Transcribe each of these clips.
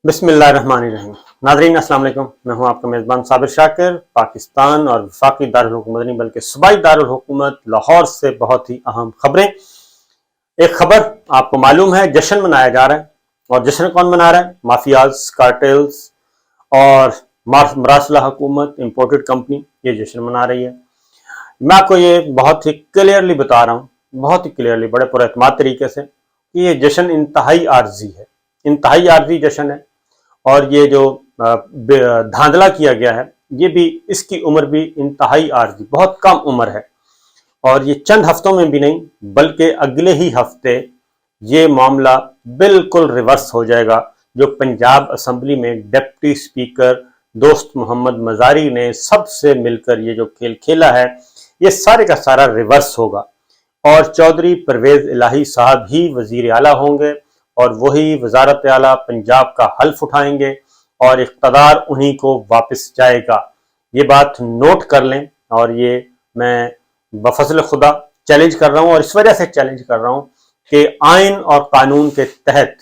बिस्मिल्लाहिर्रहमानिर्रहीम। नाज़रीन अस्सलाम वालेकुम, मैं हूं आपका मेज़बान साबिर शाकिर। पाकिस्तान और वफाकी दारुल हुकूमत नहीं बल्कि सूबाई दारुल हुकूमत लाहौर से बहुत ही अहम खबरें। एक खबर आपको मालूम है, जश्न मनाया जा रहा है। और जश्न कौन मना रहा है? माफियाज, कार्टेल्स और मरासला हुकूमत, इंपोर्टेड कंपनी, ये जश्न मना रही है। मैं आपको ये बहुत ही क्लियरली बता रहा हूँ, बहुत ही क्लियरली, बड़े पुरएतमाद तरीके से, कि ये जश्न इंतहाई आर्जी है, इंतहाई आर्जी जश्न है। और ये जो धांधला किया गया है, ये भी, इसकी उम्र भी इंतहाई आर्जी, बहुत कम उम्र है। और ये चंद हफ्तों में भी नहीं बल्कि अगले ही हफ्ते ये मामला बिल्कुल रिवर्स हो जाएगा। जो पंजाब असम्बली में डिप्टी स्पीकर दोस्त मोहम्मद मजारी ने सबसे मिलकर ये जो खेल खेला है, ये सारे का सारा रिवर्स होगा। और चौधरी परवेज इलाही साहब ही वजीर आला होंगे और वही वजारत आला पंजाब का हल्फ उठाएंगे और इख्तदार उन्हीं को वापस जाएगा। ये बात नोट कर लें। और ये मैं बफज़ल खुदा चैलेंज कर रहा हूँ, और इस वजह से चैलेंज कर रहा हूँ कि आइन और कानून के तहत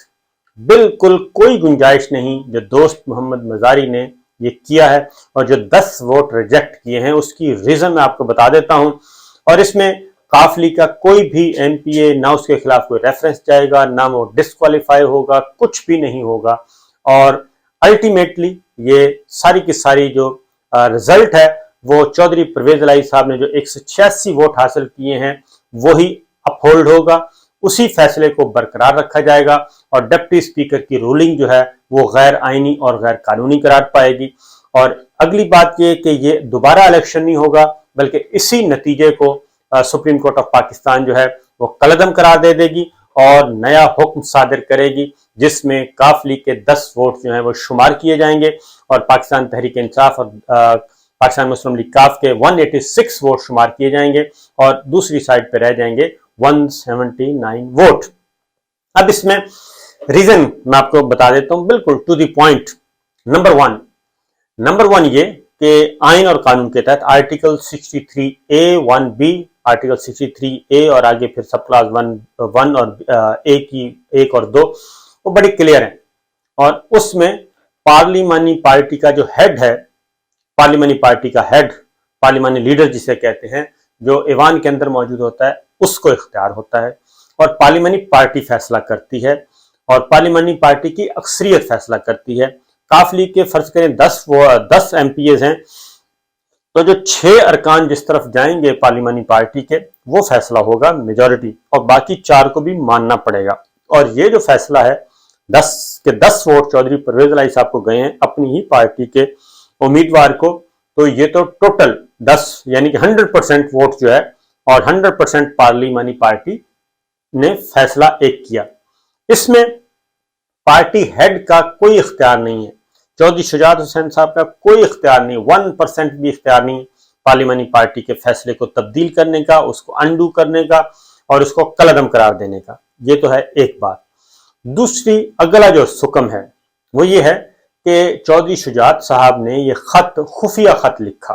बिल्कुल कोई गुंजाइश नहीं जो दोस्त मोहम्मद मजारी ने ये किया है। और जो 10 वोट रिजेक्ट किए हैं उसकी रीज़न मैं आपको बता देता हूँ। और इसमें काफली का कोई भी एमपीए, ना उसके खिलाफ कोई रेफरेंस जाएगा, ना वो डिस्क्वालीफाई होगा, कुछ भी नहीं होगा। और अल्टीमेटली ये सारी की सारी जो रिजल्ट है वो चौधरी परवेज इलाही साहब ने जो 186 वोट हासिल किए हैं वही अपहोल्ड होगा। उसी फैसले को बरकरार रखा जाएगा और डिप्टी स्पीकर की रूलिंग जो है वो गैर आईनी और गैर कानूनी करार पाएगी। और अगली बात ये कि ये दोबारा इलेक्शन नहीं होगा, बल्कि इसी नतीजे को सुप्रीम कोर्ट ऑफ पाकिस्तान जो है वो कलअदम करार दे देगी और नया हुक्म सादिर करेगी, जिसमें काफली के 10 वोट जो हैं वो शुमार किए जाएंगे और पाकिस्तान तहरीक इंसाफ और पाकिस्तान मुस्लिम लीग काफ के 186 वोट शुमार किए जाएंगे और दूसरी साइड पे रह जाएंगे 179 वोट। अब इसमें रीजन मैं आपको बता देता हूं, बिल्कुल to the point. Number one ये कि आइन और कानून के तहत article 63A 1B, article 63A और आगे फिर सब क्लास 1 और ए की 1 और 2 वो बड़ी क्लियर है। और उसमें पार्लिमानी पार्टी का जो हेड है, पार्लिमानी पार्टी का हेड, पार्लिमानी लीडर जिसे कहते हैं, जो ईवान के अंदर मौजूद होता है, उसको इख्तियार होता है। और पार्लिमानी पार्टी फैसला करती है और पार्लिमानी पार्टी की अक्सरियत फैसला करती है। काफली के फर्ज करें 10 एमपीएज हैं, तो जो 6 अरकान जिस तरफ जाएंगे पार्लिमानी पार्टी के, वो फैसला होगा मेजॉरिटी, और बाकी 4 को भी मानना पड़ेगा। और ये जो फैसला है 10 के 10 वोट चौधरी परवेज इलाही साहब को गए हैं अपनी ही पार्टी के उम्मीदवार को, तो ये तो टोटल 10 यानी कि 100% वोट जो है, और 100% पार्लिमानी पार्टी ने फैसला एक किया। इसमें पार्टी हेड का कोई इख्तियार नहीं है, चौधरी शुजात हुसैन साहब का कोई इख्तियार नहीं, 1% भी इख्तियार नहीं पार्लिमानी पार्टी के फैसले को तब्दील करने का, उसको अंडू करने का और उसको कलअदम करार देने का। ये तो है एक बात। दूसरी, अगला जो हुक्म है वो ये है कि चौधरी शुजात साहब ने ये खत, खुफिया खत लिखा,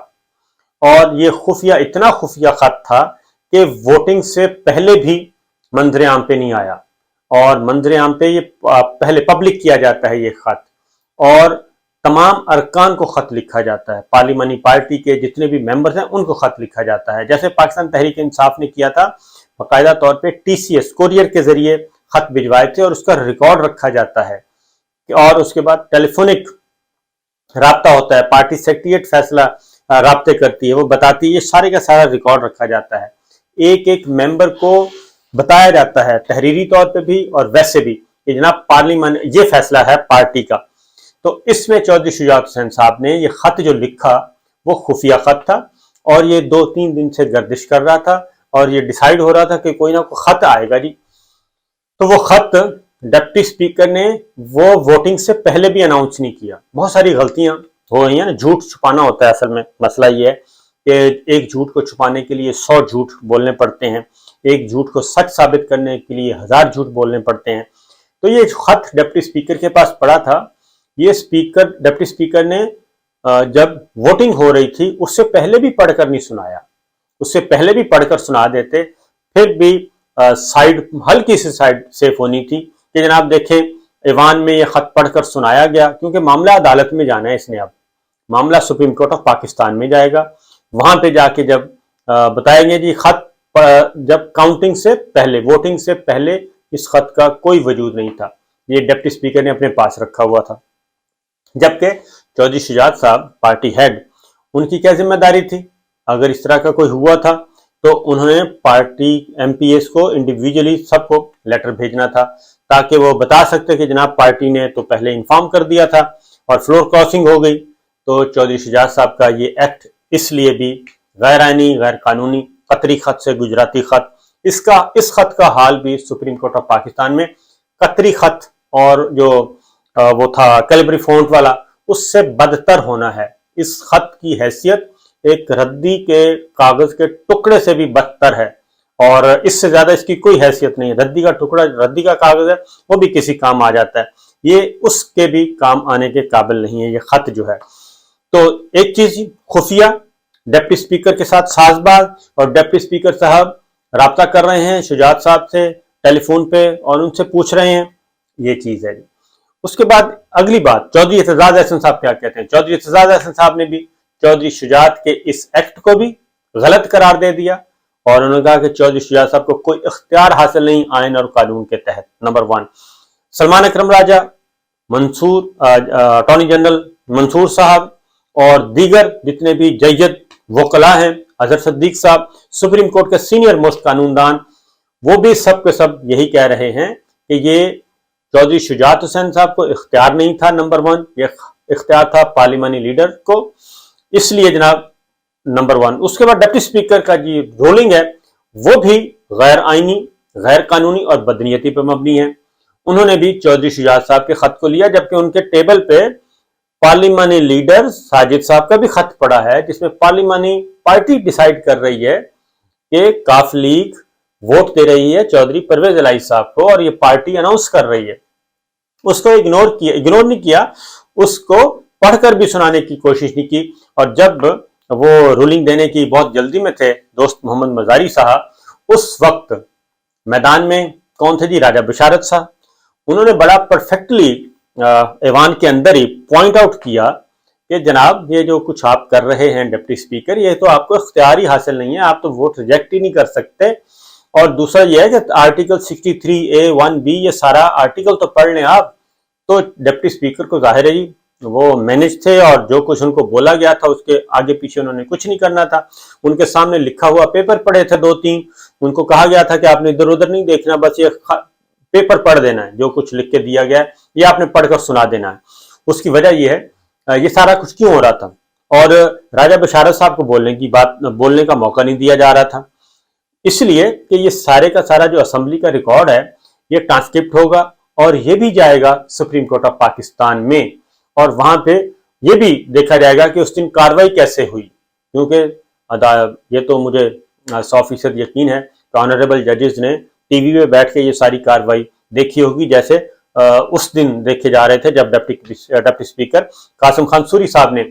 और ये खुफिया, इतना खुफिया खत था कि वोटिंग से पहले भी मंजर आम पे नहीं आया। और मंजर आम पे ये पहले पब्लिक किया जाता है ये खत, और तमाम अरकान को खत लिखा जाता है, पार्लिमानी पार्टी के जितने भी मेंबर्स हैं उनको खत लिखा जाता है। जैसे पाकिस्तान तहरीक इंसाफ ने किया था, बाकायदा तौर पे टीसीएस कोरियर के जरिए खत भिजवाए थे और उसका रिकॉर्ड रखा जाता है। और उसके बाद टेलीफोनिक राब्ता होता है, पार्टी सेक्रेटरीट फैसला राब्ते करती है, वो बताती है, ये सारे का सारा रिकॉर्ड रखा जाता है। एक एक मेंबर को बताया जाता है तहरीरी तौर पे भी और वैसे भी कि जनाब पार्लियामेंट ये फैसला है पार्टी का। तो इसमें चौधरी शुजात हुसैन साहब ने ये खत जो लिखा वो खुफिया खत था, और ये 2-3 दिन से गर्दिश कर रहा था, और ये डिसाइड हो रहा था कि कोई ना कोई खत आएगा जी। तो वो खत डिप्टी स्पीकर ने वो वोटिंग से पहले भी अनाउंस नहीं किया। बहुत सारी गलतियां हो रही हैं ना, झूठ छुपाना होता है। असल में मसला ये है कि एक झूठ को छुपाने के लिए 100 झूठ बोलने पड़ते हैं, एक झूठ को सच साबित करने के लिए 1000 झूठ बोलने पड़ते हैं। तो ये खत डिप्टी स्पीकर के पास पड़ा था। ये डिप्टी स्पीकर ने जब वोटिंग हो रही थी उससे पहले भी पढ़कर नहीं सुनाया, उससे पहले भी पढ़कर सुना देते, फिर भी साइड हल्की सी साइड सेफ होनी थी कि जनाब देखें ایوان میں یہ خط پڑھ کر سنایا گیا، کیونکہ معاملہ عدالت میں جانا ہے اس نے، اب معاملہ سپریم کورٹ آف پاکستان میں جائے گا، وہاں پہ جا کے جب بتائیں گے جی خط جب کاؤنٹنگ سے پہلے، ووٹنگ سے پہلے اس خط کا کوئی وجود نہیں تھا، یہ ڈپٹی اسپیکر نے اپنے پاس رکھا ہوا تھا، جبکہ چودھری شجاعت صاحب پارٹی ہیڈ، ان کی کیا ذمہ داری تھی؟ اگر اس طرح کا کوئی ہوا تھا تو انہوں نے پارٹی ایم پی ایس کو انڈیویجلی سب کو لیٹر بھیجنا تھا، تاکہ وہ بتا سکتے کہ جناب پارٹی نے تو پہلے انفارم کر دیا تھا اور فلور کراسنگ ہو گئی۔ تو چودھری شجاعت صاحب کا یہ ایکٹ اس لیے بھی غیر آئینی، غیر قانونی، قطری خط سے گجراتی خط، اس خط کا حال بھی سپریم کورٹ آف پاکستان میں قطری خط اور جو وہ تھا کیلیبری فونٹ والا، اس سے بدتر ہونا ہے۔ اس خط کی حیثیت ایک ردی کے کاغذ کے ٹکڑے سے بھی بدتر ہے، اور اس سے زیادہ اس کی کوئی حیثیت نہیں ہے۔ ردی کا ٹکڑا، ردی کا کاغذ ہے، وہ بھی کسی کام آ جاتا ہے، یہ اس کے بھی کام آنے کے قابل نہیں ہے یہ خط جو ہے۔ تو ایک چیز خفیہ، ڈپٹی اسپیکر کے ساتھ ساز باز، اور ڈپٹی اسپیکر صاحب رابطہ کر رہے ہیں شجاعت صاحب سے ٹیلی فون پہ اور ان سے پوچھ رہے ہیں، یہ چیز ہے۔ اس کے بعد اگلی بات، چودھری اعتزاز احسن صاحب کیا کہتے ہیں؟ چودھری اعتزاز احسن صاحب نے بھی چودھری شجاعت کے اس ایکٹ کو بھی غلط قرار دے دیا، اور انہوں نے کہا کہ چودھری شجاعت صاحب کو کوئی اختیار حاصل نہیں آئین اور قانون کے تحت۔ نمبر 1، سلمان اکرم راجہ، منصور اٹارنی جنرل منصور صاحب اور دیگر جتنے بھی جید وکلاء ہیں، اظہر صدیق صاحب، سپریم کورٹ کے سینئر موسٹ قانون دان، وہ بھی سب کے سب یہی کہہ رہے ہیں کہ یہ چودھری شجاعت حسین صاحب کو اختیار نہیں تھا، نمبر 1، یہ اختیار تھا پارلیمانی لیڈر کو، اس لیے جناب نمبر 1۔ اس کے بعد ڈپٹی اسپیکر کا جو رولنگ ہے وہ بھی غیر آئینی، غیر قانونی اور بدنیتی پر مبنی ہے۔ انہوں نے بھی چودھری شجاعت صاحب کے خط کو لیا، جبکہ ان کے ٹیبل پہ پارلیمانی لیڈر ساجد صاحب کا بھی خط پڑا ہے، جس میں پارلیمانی پارٹی ڈیسائیڈ کر رہی ہے کہ کاف لیگ ووٹ دے رہی ہے چودھری پرویز الہی صاحب کو، اور یہ پارٹی اناؤنس کر رہی ہے۔ اس کو اگنور نہیں کیا، اس کو پڑھ کر بھی سنانے کی کوشش نہیں کی، اور جب وہ رولنگ دینے کی بہت جلدی میں تھے دوست محمد مزاری صاحب، اس وقت میدان میں کون تھے جی؟ راجہ بشارت صاحب۔ انہوں نے بڑا پرفیکٹلی ایوان کے اندر ہی پوائنٹ آؤٹ کیا کہ جناب یہ جو کچھ آپ کر رہے ہیں ڈپٹی اسپیکر، یہ تو آپ کو اختیار ہی حاصل نہیں ہے، آپ تو ووٹ ریجیکٹ ہی نہیں کر سکتے۔ اور دوسرا یہ ہے کہ آرٹیکل 63A(1)(b) یہ سارا آرٹیکل تو پڑھ لیں آپ۔ تو ڈپٹی اسپیکر کو ظاہر ہے جی وہ مینج تھے، اور جو کچھ ان کو بولا گیا تھا اس کے آگے پیچھے انہوں نے کچھ نہیں کرنا تھا۔ ان کے سامنے لکھا ہوا پیپر پڑے تھے 2-3، ان کو کہا گیا تھا کہ آپ نے ادھر ادھر نہیں دیکھنا، بس یہ پیپر پڑھ دینا ہے، جو کچھ لکھ کے دیا گیا ہے یہ آپ نے پڑھ کر سنا دینا ہے۔ اس کی وجہ یہ ہے یہ سارا کچھ کیوں ہو رہا تھا، اور راجہ بشارت صاحب کو بولنے کا موقع نہیں دیا جا رہا تھا، اس لیے کہ یہ سارے کا سارا جو اسمبلی کا ریکارڈ ہے یہ ٹرانسکرپٹ ہوگا، اور یہ بھی جائے گا سپریم کورٹ آف پاکستان میں، اور وہاں پہ یہ بھی دیکھا جائے گا کہ اس دن کاروائی کیسے ہوئی، کیونکہ یہ تو مجھے 100% یقین ہے کہ آنریبل ججز نے ٹی وی میں بیٹھ کے یہ ساری کاروائی دیکھی ہوگی، جیسے اس دن دیکھے جا رہے تھے جب deputy speaker Qasim Khan sorry صاحب نے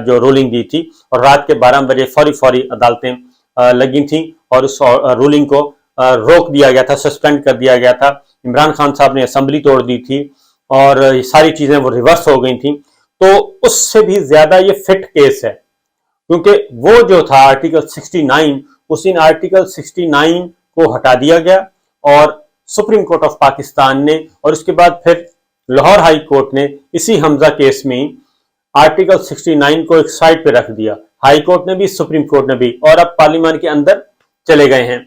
جو رولنگ دی تھی، اور رات کے 12 بجے فوری عدالتیں لگی تھیں، اور اس رولنگ کو روک دیا گیا تھا، سسپینڈ کر دیا گیا تھا۔ عمران خان صاحب نے اسمبلی توڑ دی تھی، اور یہ ساری چیزیں وہ ریورس ہو گئی تھیں۔ تو اس سے بھی زیادہ یہ فٹ کیس ہے، کیونکہ وہ جو تھا آرٹیکل 69، اس دن آرٹیکل 69 کو ہٹا دیا گیا، اور سپریم کورٹ آف پاکستان نے، اور اس کے بعد پھر لاہور ہائی کورٹ نے اسی حمزہ کیس میں آرٹیکل 69 کو ایک سائڈ پہ رکھ دیا، ہائی کورٹ نے بھی، سپریم کورٹ نے بھی، اور اب پارلیمان کے اندر چلے گئے ہیں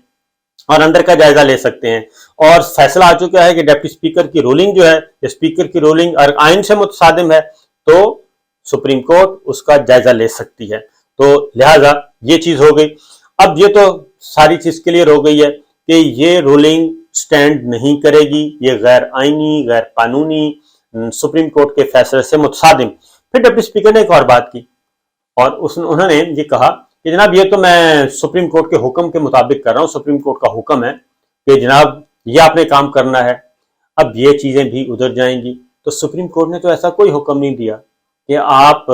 اور اندر کا جائزہ لے سکتے ہیں، اور فیصلہ آ چکا ہے کہ ڈپٹی اسپیکر کی رولنگ جو ہے، اسپیکر کی رولنگ اگر آئین سے متصادم ہے تو سپریم کورٹ اس کا جائزہ لے سکتی ہے۔ تو لہٰذا یہ چیز ہو گئی۔ اب یہ تو ساری چیز کلیئر ہو گئی ہے کہ یہ رولنگ سٹینڈ نہیں کرے گی، یہ غیر آئینی، غیر قانونی، سپریم کورٹ کے فیصلے سے متصادم۔ پھر ڈپٹی اسپیکر نے ایک اور بات کی، اور انہوں نے یہ کہا کہ جناب یہ تو میں سپریم کورٹ کے حکم کے مطابق کر رہا ہوں، سپریم کورٹ کا حکم ہے کہ جناب یہ آپ نے کام کرنا ہے، اب یہ چیزیں بھی ادھر جائیں گی۔ تو سپریم کورٹ نے تو ایسا کوئی حکم نہیں دیا کہ آپ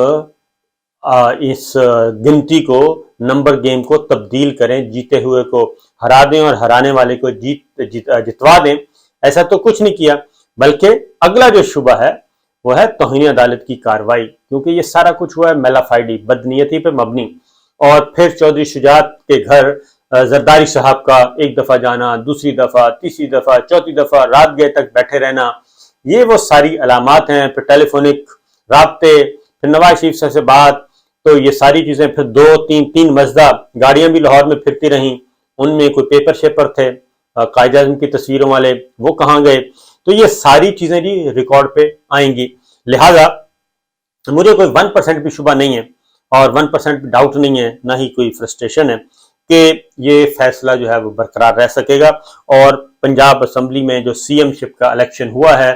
اس گنتی کو، نمبر گیم کو تبدیل کریں، جیتے ہوئے کو ہرا دیں اور ہرانے والے کو جتوا دیں، ایسا تو کچھ نہیں کیا۔ बल्कि अगला जो शुबा है वो है तौहीन अदालत की कार्रवाई, क्योंकि ये सारा कुछ हुआ है मेलाफाइडी, बदनीयती पे मबनी। और फिर चौधरी शुजात के घर जरदारी साहब का एक दफा जाना, दूसरी दफा, तीसरी दफा, चौथी दफा, रात गए तक बैठे रहना, ये वो सारी अलामात हैं। फिर टेलीफोनिक राब्ते, फिर नवाज शरीफ से बात, तो ये सारी चीजें। फिर तीन मजदा गाड़ियां भी लाहौर में फिरती रहीं, उनमें कोई पेपर शेपर थे कायद आज़म की तस्वीरों वाले, वो कहाँ गए? तो ये सारी चीजें जी रिकॉर्ड पे आएंगी। लिहाजा मुझे कोई 1% भी शुबा नहीं है और 1% भी डाउट नहीं है, ना ही कोई फ्रस्ट्रेशन है कि ये फैसला जो है वो बरकरार रह सकेगा। और पंजाब असम्बली में जो सीएमशिप का इलेक्शन हुआ है,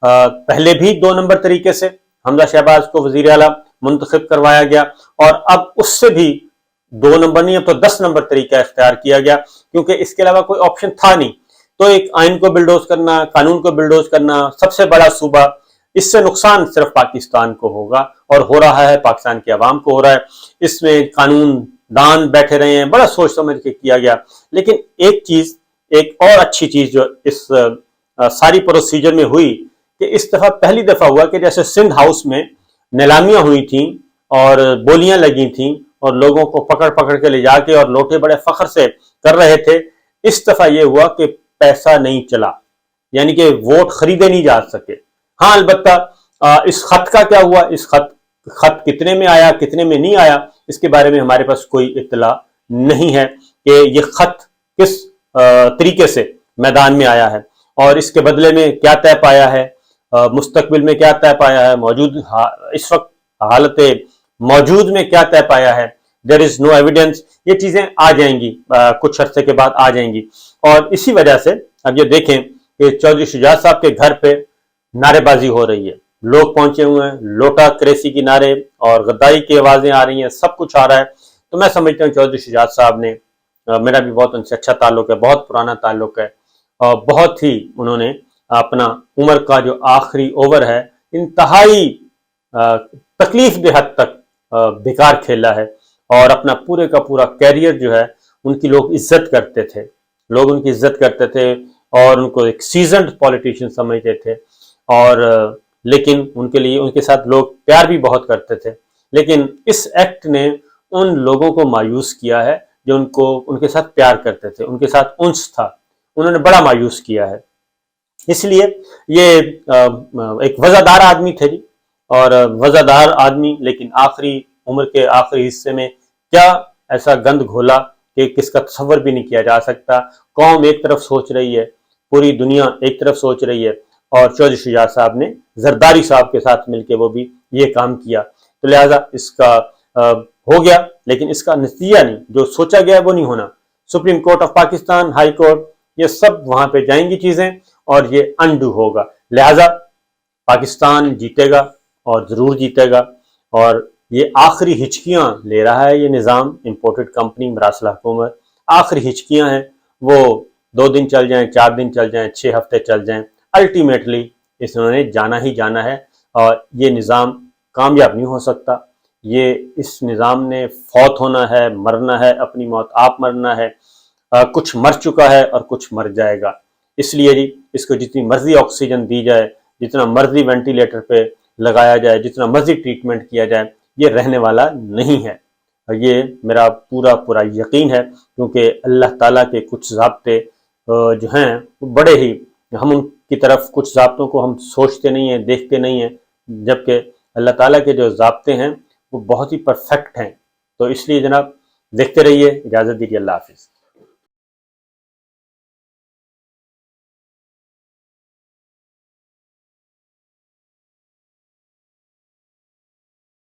पहले भी 2 नंबर तरीके से हमजा शहबाज को वजीर आला मुंतखब करवाया गया, और अब उससे भी 2 नंबर नहीं, अब तो 10 नंबर तरीका इख्तियार किया गया, क्योंकि इसके अलावा कोई ऑप्शन था नहीं। तो एक आइन को बिल्डोज करना, कानून को बिल्डोज करना, सबसे बड़ा सूबा, इससे नुकसान सिर्फ पाकिस्तान को होगा, और हो रहा है, पाकिस्तान की आवाम को हो रहा है। इसमें कानून दान बैठे रहे हैं, बड़ा सोच समझ के किया गया। लेकिन एक चीज, एक और अच्छी चीज जो इस सारी प्रोसीजर में हुई, कि इस दफा पहली दफा हुआ कि जैसे सिंध हाउस में नीलामियां हुई थी और बोलियां लगी थी और लोगों को पकड़ पकड़ के ले जाके और लोटे बड़े फख्र से कर रहे थे, इस दफा यह हुआ कि पैसा नहीं चला, यानी कि वोट खरीदे नहीं जा सके। हाँ, अलबत्ता इस खत का क्या हुआ, इस खत कितने में आया, कितने में नहीं आया, इसके बारे में हमारे पास कोई इत्तला नहीं है कि ये खत किस तरीके से मैदान में आया है और इसके बदले में क्या तय पाया है, मुस्तकबिल में क्या तय पाया है, मौजूद इस वक्त हालत मौजूद में क्या तय पाया है। There is no evidence. ये चीजें आ जाएंगी, कुछ अरसे के बाद आ जाएंगी। और इसी वजह से अब ये देखें कि चौधरी शुजात साहब के घर पे नारेबाजी हो रही है, लोग पहुंचे हुए हैं, लोटा क्रेसी की नारे और गद्दारी की आवाजें आ रही हैं, सब कुछ आ रहा है। तो मैं समझता हूँ चौधरी शुजात साहब ने, मेरा भी बहुत उनसे अच्छा ताल्लुक है, बहुत पुराना ताल्लुक है, और बहुत ही उन्होंने अपना उम्र का जो आखिरी ओवर है इंतहाई तकलीफ दे हद तक बेकार खेला है, और अपना पूरे का पूरा कैरियर जो है, उनकी लोग इज्जत करते थे, लोग उनकी इज्जत करते थे और उनको एक सीजन्ड पॉलिटिशियन समझते थे। और लेकिन उनके लिए, उनके साथ लोग प्यार भी बहुत करते थे। लेकिन इस एक्ट ने उन लोगों को मायूस किया है जो उनके साथ प्यार करते थे, उनके साथ उन्स था, उन्होंने बड़ा मायूस किया है। इसलिए ये एक वज़ादार आदमी थे जी, और वज़ादार आदमी, लेकिन आखिरी उम्र के आखिरी हिस्से में क्या ऐसा गंद घोला कि किसका तसव्वुर भी नहीं किया जा सकता। कौम एक तरफ सोच रही है, पूरी दुनिया एक तरफ सोच रही है, और चौधरी शुजात साहब ने जरदारी साहब के साथ मिलकर वो भी ये काम किया। तो लिहाजा इसका हो गया, लेकिन इसका नतीजा नहीं, जो सोचा गया वो नहीं होना। Supreme court of Pakistan, high court, ये सब वहां पे जाएंगी चीजें और ये अनडू होगा। लिहाजा पाकिस्तान जीतेगा और जरूर जीतेगा। और ये आखिरी हिचकियां ले रहा है ये निज़ाम, इंपोर्टेड कंपनी, मरासला हुकूमत, आखिरी हिचकियां हैं। वो 2 दिन चल जाएं, 4 दिन चल जाएं, 6 हफ्ते चल जाएं, अल्टीमेटली इन्होंने जाना ही जाना है, और ये निज़ाम कामयाब नहीं हो सकता। ये इस निज़ाम ने फौत होना है, मरना है, अपनी मौत आप मरना है। कुछ मर चुका है और कुछ मर जाएगा। इसलिए जी इसको जितनी मर्जी ऑक्सीजन दी जाए, जितना मर्जी वेंटिलेटर पे लगाया जाए, जितना मर्जी ट्रीटमेंट किया जाए, ये रहने वाला नहीं है। और ये मेरा पूरा पूरा यकीन है, क्योंकि अल्लाह ताला के कुछ ज़ाब्ते जो हैं वो बड़े ही, हम उनकी तरफ कुछ ज़ाब्तों को हम सोचते नहीं हैं, देखते नहीं हैं, जबकि अल्लाह ताला के जो ज़ाब्ते हैं वो बहुत ही परफेक्ट हैं। तो इसलिए जनाब देखते रहिए। इजाज़त दीजिए, अल्लाह हाफिज़।